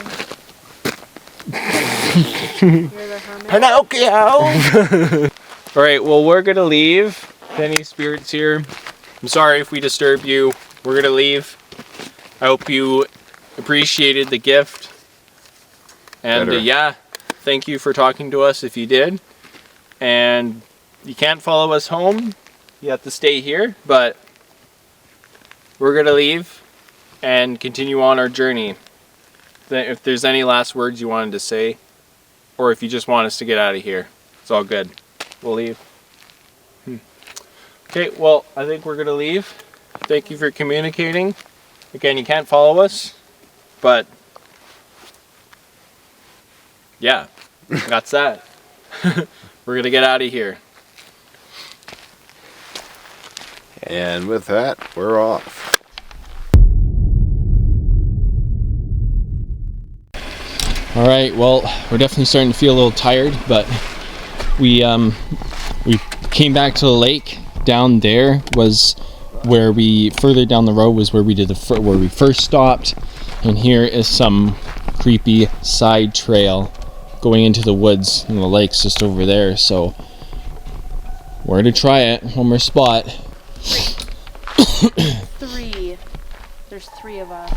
You're the hermit. Pinocchio! Alright, well we're gonna leave. Any spirits here? I'm sorry if we disturb you. We're gonna leave. I hope you appreciated the gift. And yeah, thank you for talking to us if you did. And you can't follow us home. You have to stay here, but we're gonna leave and continue on our journey. If there's any last words you wanted to say, or if you just want us to get out of here, it's all good. We'll leave. Okay, well, I think we're gonna leave. Thank you for communicating. Again, you can't follow us, but yeah, that's that. We're gonna get out of here. And with that, we're off. All right, well, we're definitely starting to feel a little tired, but we came back to the lake. Down there was where further down the road was where we did where we first stopped, and here is some creepy side trail going into the woods, and the lake's just over there. So we're gonna try it. One more spot. 3. There's 3 of us.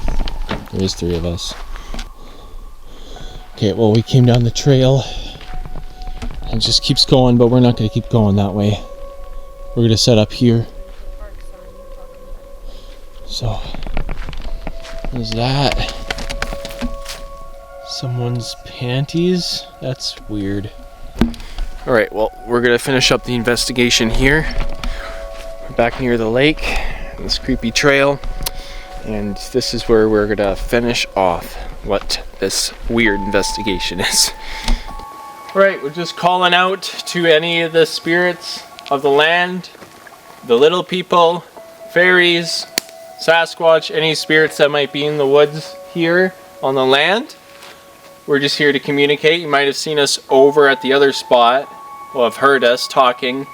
There is 3 of us. Okay, well, we came down the trail and it just keeps going, but we're not gonna keep going that way. We're gonna set up here. So, what is that? Someone's panties? That's weird. Alright, well, we're gonna finish up the investigation here. We're back near the lake, this creepy trail, and this is where we're gonna finish off what this weird investigation is. Alright, we're just calling out to any of the spirits of the land, the little people, fairies, Sasquatch, any spirits that might be in the woods here on the land. We're just here to communicate. You might have seen us over at the other spot, or have heard us talking.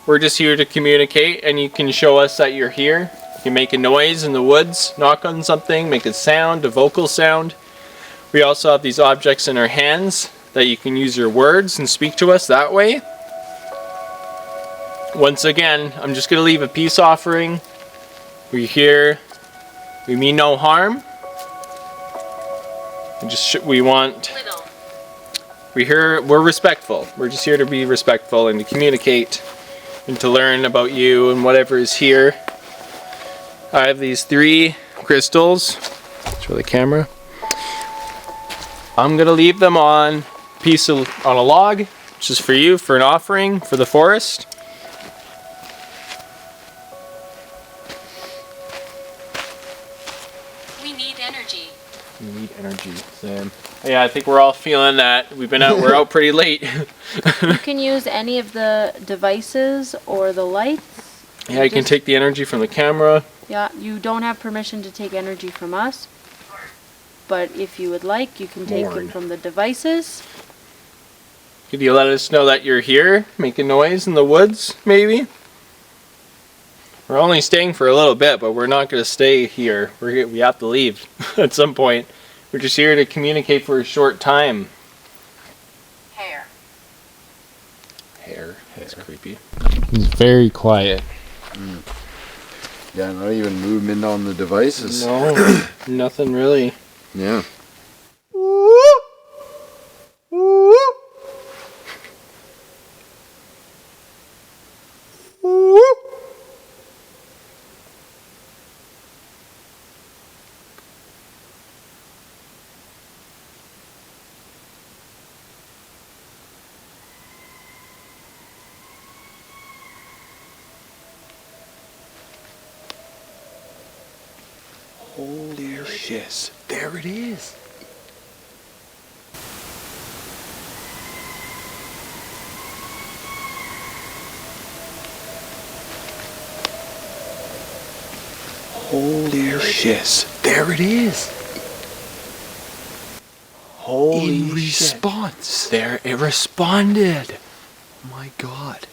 We're just here to communicate, and you can show us that you're here. You can make a noise in the woods, knock on something, make a sound, a vocal sound. We also have these objects in our hands that you can use your words and speak to us that way. Once again, I'm just going to leave a peace offering. We're here. We mean no harm. We're respectful. We're just here to be respectful and to communicate and to learn about you and whatever is here. I have these 3 crystals. Show the camera. I'm going to leave them on a log, which is for you, for an offering for the forest. We need energy. You need energy, Sam. Yeah, I think we're all feeling that. We're out pretty late. You can use any of the devices or the lights. Yeah, you can take the energy from the camera. Yeah, you don't have permission to take energy from us. But if you would like, you can take it from the devices. Could you let us know that you're here? Make a noise in the woods, maybe? We're only staying for a little bit, but we're not going to stay here. We have to leave at some point. We're just here to communicate for a short time. Hair. Hair. That's creepy. It's very quiet. Yeah, not even movement on the devices. No, nothing really. Yeah. Holy shit. There it is. Holy shit. There it is. Holy In shit. response. There, it responded. My God.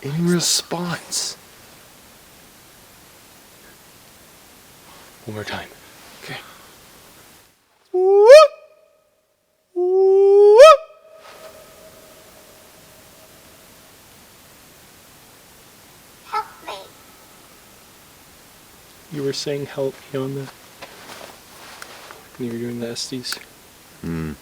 In response. One more time. Okay. Help me. You were saying help me on the... when you were doing the Estes. Hmm.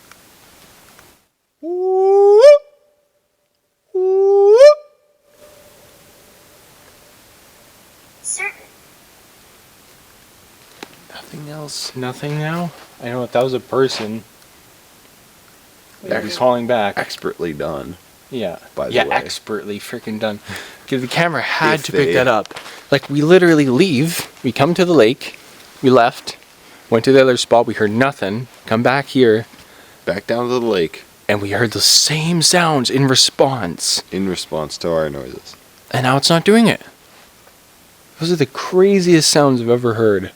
Certain. Nothing else. Nothing now? I know if that was a person. That He's is calling back. expertly done. Yeah. By the yeah, way. expertly freaking done. Because the camera had If to pick they- that up. Like, we literally leave, we come to the lake, we left, went to the other spot, we heard nothing, come back here, Back down to the lake and we heard the same sounds in response. in response to our noises. And now it's not doing it. Those are the craziest sounds I've ever heard.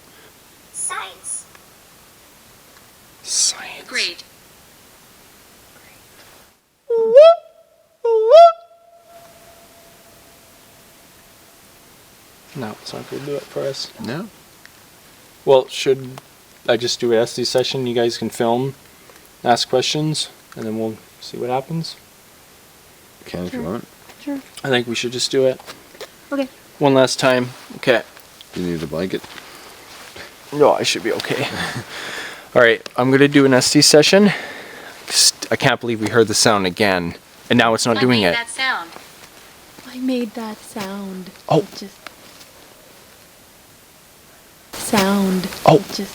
Science. Science. Great. No, it's not going to do it for us. No. Well, should I just do an SD session? You guys can film, ask questions, and then we'll see what happens. Can if you want. Sure. I think we should just do it. Okay. One last time. Okay. You need a blanket. No, I should be okay. All right, I'm going to do an SD session. I can't believe we heard the sound again, and now it's not I doing made it. that sound. I made that sound. Oh. It just sound. Oh. It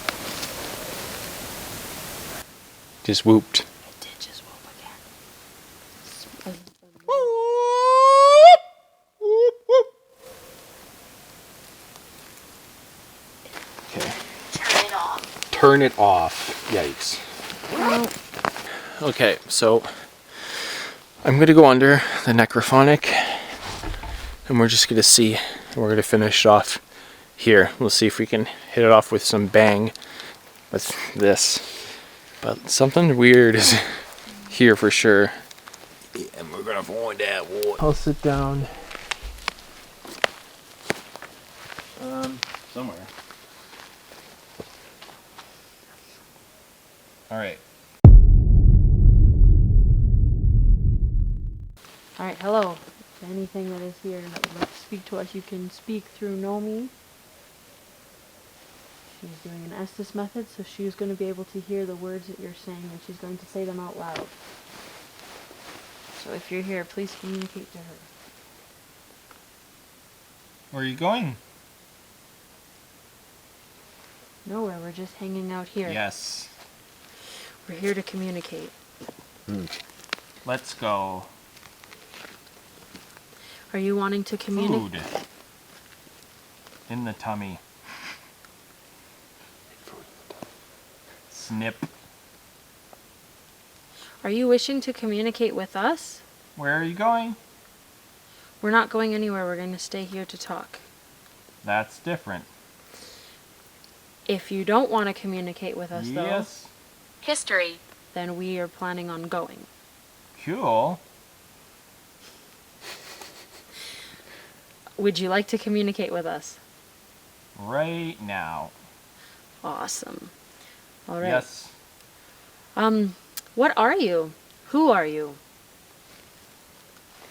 Just whooped. did just whoop again. Okay. Turn it off. Turn it off. Yikes. Okay, so I'm gonna go under the necrophonic, and we're just gonna see. We're gonna finish it off here. We'll see if we can hit it off with some bang with this. But something weird is here for sure. And we're gonna find out what. I'll sit down. Somewhere. All right. All right. Hello. If anything that is here that would like to speak to us, you can speak through Nomi. She's doing an Estus method, so she's going to be able to hear the words that you're saying, and she's going to say them out loud. So if you're here, please communicate to her. Where are you going? Nowhere. We're just hanging out here. Yes. We're here to communicate. Let's go. Are you wanting to communicate? Food. In the tummy. Snip. Are you wishing to communicate with us? Where are you going? We're not going anywhere. We're going to stay here to talk. That's different. If you don't want to communicate with us, Yes. History. though, then we are planning on going. Cool. Would you like to communicate with us? Right now. Awesome. All right. Yes. What are you? Who are you?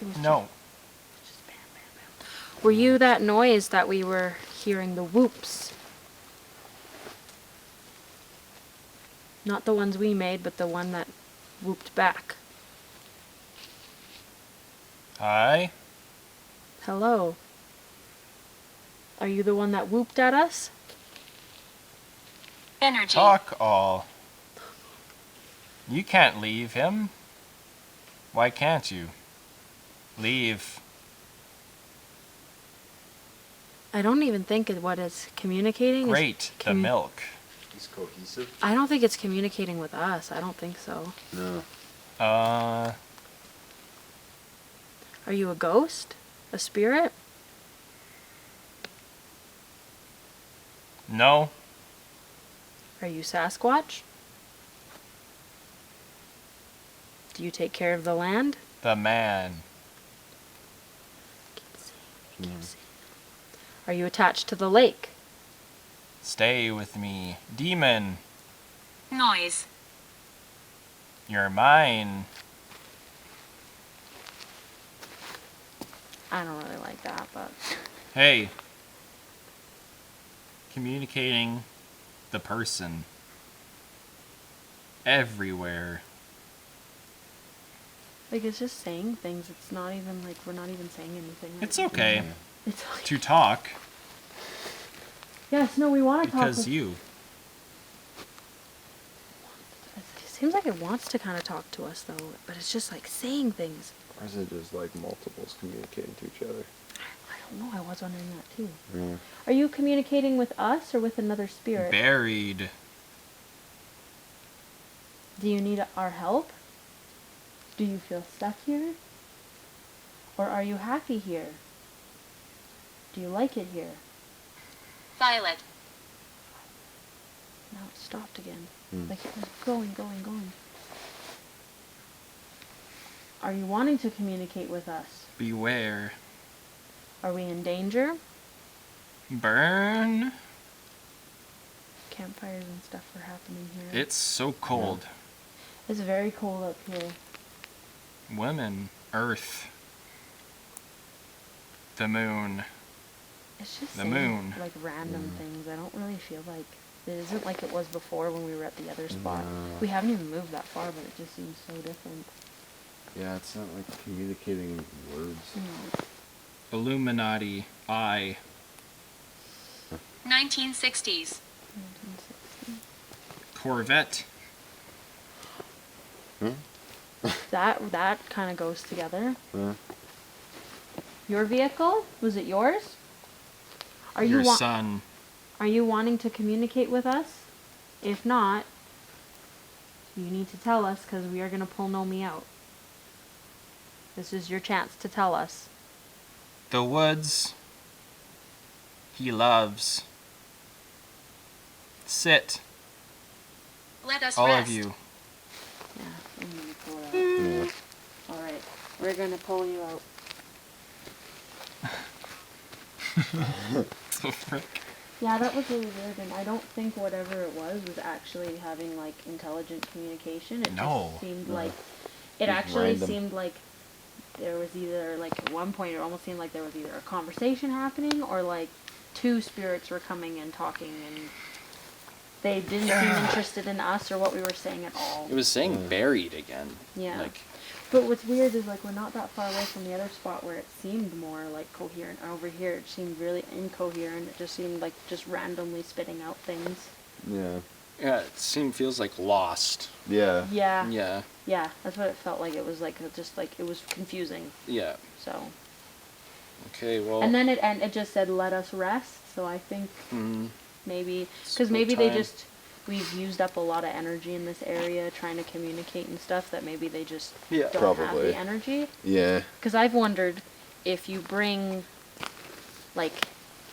It was No. just bam, bam, bam. Were you that noise that we were hearing, the whoops? Not the ones we made, but the one that whooped back. Hi. Hello. Are you the one that whooped at us? Energy. Talk all. You can't leave him. Why can't you? Leave. I don't even think what it's communicating Great, is the milk. He's cohesive. I don't think it's communicating with us. I don't think so. No. Are you a ghost? A spirit? No. Are you Sasquatch? Do you take care of the land? The man. Are you attached to the lake? Stay with me. Demon. Noise. You're mine. I don't really like that, but Hey. Communicating the person. Everywhere. like it's just saying things. It's not even like we're not even saying anything. It's okay It's like, to talk yes, no, we want to talk. because you. It seems like it wants to kind of talk to us though, but it's just like saying things. Or is it just like multiples communicating to each other? I don't know. I was wondering that too. Yeah. Are you communicating with us or with another spirit? Buried. Do you need our help? Do you feel stuck here? Or are you happy here? Do you like it here? Violet. Now it stopped again. Hmm. Like it was going. Are you wanting to communicate with us? Beware. Are we in danger? Burn. Campfires and stuff are happening here. It's so cold. It's very cold up here. Women. Earth. The moon. It's just The saying, moon. like random things. I don't really feel like it isn't like it was before when we were at the other spot. No. We haven't even moved that far, but it just seems so different. Yeah, it's not like communicating in words. Illuminati. I. 1960s. 1960. Corvette. That kind of goes together. Yeah. Your vehicle? Was it yours? Are Your you son. Are you wanting to communicate with us? If not, you need to tell us because we are going to pull Nomi out. This is your chance to tell us. The woods. He loves. Sit. Let us All rest. of you. Yeah, we need to pull it out. Yeah. All right, we're going to pull you out. Yeah, that was really weird, and I don't think whatever it was actually having like intelligent communication. It No. just seemed No. like it Just actually random. seemed like there was either like at one point it almost seemed like there was either a conversation happening or like two spirits were coming and talking, and they didn't seem interested in us or what we were saying at all. It was saying buried again. Yeah. Like, But what's weird is like we're not that far away from the other spot where it seemed more like coherent. And over here it seemed really incoherent. It just seemed like just randomly spitting out things. Yeah. yeah, it feels like lost. Yeah. Yeah. Yeah. Yeah, that's what it felt like. It was like just like it was confusing. Yeah. So. Okay, well. And then it just said let us rest. So I think maybe because maybe they time. just we've used up a lot of energy in this area trying to communicate and stuff that maybe they just Yeah. don't have Probably. the energy. Yeah. Because I've wondered if you bring like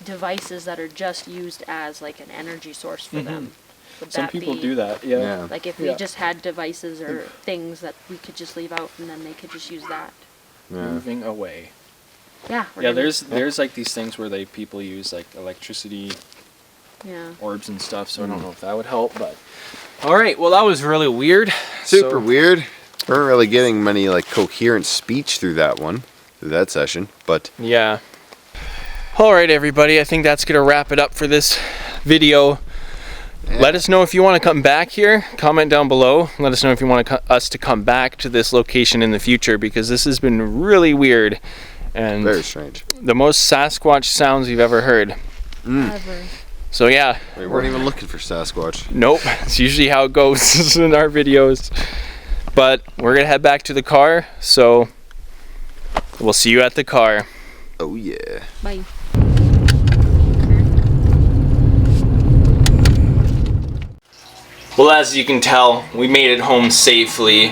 devices that are just used as like an energy source for them. Would Some that people be, do that, yeah. Yeah. Like if we just had devices or things that we could just leave out and then they could just use that. Yeah. Moving away. Yeah. Yeah, there's like these things where people use like electricity Yeah. orbs and stuff, so I don't know if that would help, but. Alright, well that was really weird. Super weird. We weren't really getting many like coherent speech through that session, but Yeah. Alright everybody, I think that's going to wrap it up for this video. Let us know if you want to come back here. Comment down below. Let us know if you want us to come back to this location in the future, because this has been really weird. And very strange. the most Sasquatch sounds you've ever heard. Ever. So yeah. We weren't even looking for Sasquatch. Nope. It's usually how it goes in our videos. But we're going to head back to the car, so we'll see you at the car. Oh yeah. Bye. Well, as you can tell, we made it home safely,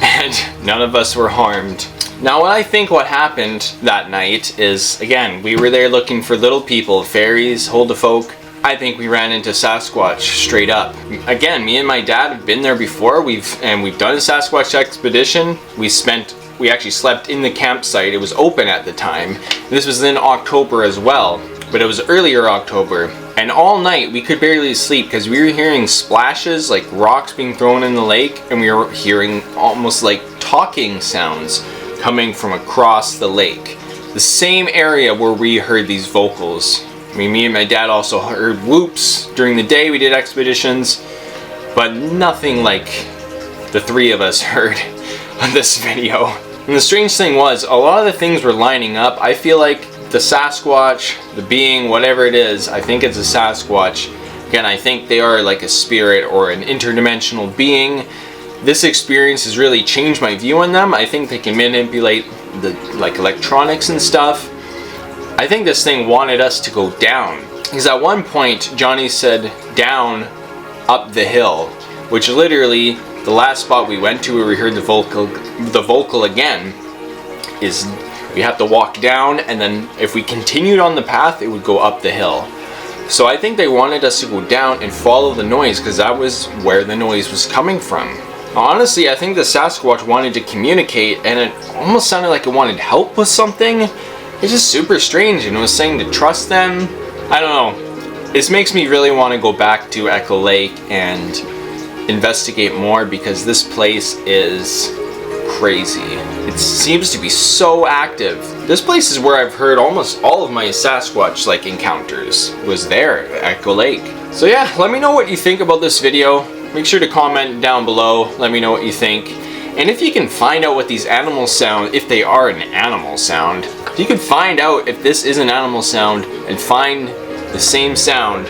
and none of us were harmed. Now, I think what happened that night is, again, we were there looking for little people, fairies, Huldufolk. I think we ran into Sasquatch straight up. Again, me and my dad have been there before. We've done a Sasquatch expedition. We actually slept in the campsite. It was open at the time. This was in October as well, but it was earlier October. And all night we could barely sleep because we were hearing splashes, like rocks being thrown in the lake, and we were hearing almost like talking sounds coming from across the lake. The same area where we heard these vocals. I mean, me and my dad also heard whoops during the day. We did expeditions, but nothing like the three of us heard on this video. And the strange thing was, a lot of the things were lining up. I feel like the Sasquatch, the being, whatever it is, I think it's a Sasquatch. Again, I think they are like a spirit or an interdimensional being. This experience has really changed my view on them. I think they can manipulate the electronics and stuff. I think this thing wanted us to go down. Because at one point, Johnnie said down, up the hill, which literally, the last spot we went to where we heard the vocal again, is we have to walk down, and then if we continued on the path, it would go up the hill. So I think they wanted us to go down and follow the noise, because that was where the noise was coming from. Honestly, I think the Sasquatch wanted to communicate, and it almost sounded like it wanted help with something. It's just super strange, and it was saying to trust them. I don't know. This makes me really want to go back to Echo Lake and investigate more, because this place is crazy. It seems to be so active. This place is where I've heard almost all of my Sasquatch encounters was there at Echo Lake. So yeah, let me know what you think about this video. Make sure to comment down below. Let me know what you think. And if you can find out what these animals sound, if they are an animal sound, if you can find out if this is an animal sound and find the same sound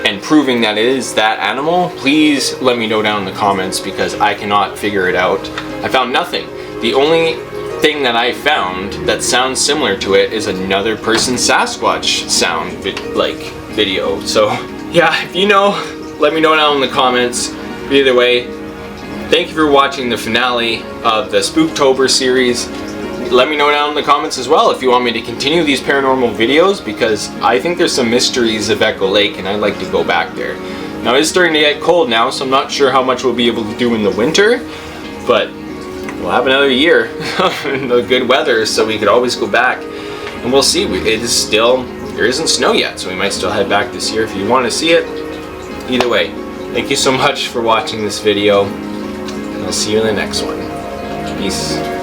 and proving that it is that animal, please let me know down in the comments, because I cannot figure it out. I found nothing. The only thing that I found that sounds similar to it is another person's Sasquatch sound video. So yeah, if you know, let me know down in the comments. But either way, thank you for watching the finale of the Spooktober series. Let me know down in the comments as well if you want me to continue these paranormal videos, because I think there's some mysteries of Echo Lake and I'd like to go back there. Now it's starting to get cold now, so I'm not sure how much we'll be able to do in the winter, but we'll have another year of good weather, so we could always go back. And we'll see. There isn't snow yet, so we might still head back this year if you want to see it. Either way, thank you so much for watching this video. I'll see you in the next one. Peace.